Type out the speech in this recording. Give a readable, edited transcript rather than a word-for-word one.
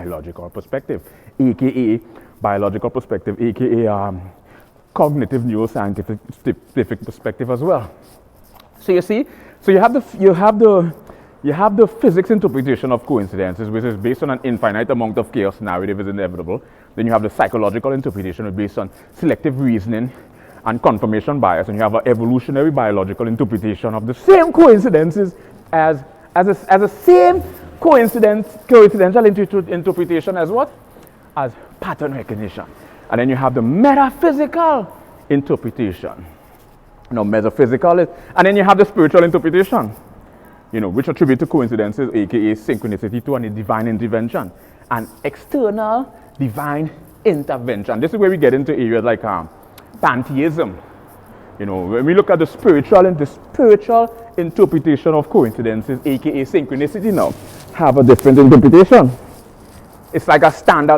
biological perspective, aka biological perspective, aka cognitive neuroscientific perspective as well. So you see, so you have the physics interpretation of coincidences, which is based on an infinite amount of chaos. Narrative is inevitable. Then you have the psychological interpretation, based on selective reasoning and confirmation bias, and you have an evolutionary biological interpretation of the same coincidences as a same coincidental interpretation as what? As pattern recognition. And then you have the metaphysical interpretation. Metaphysical is, and then you have the spiritual interpretation, which attribute to coincidences, aka synchronicity, to a divine intervention, and external divine intervention. This is where we get into areas like pantheism. When we look at the spiritual interpretation of coincidences, aka synchronicity, now have a different interpretation. It's like a standard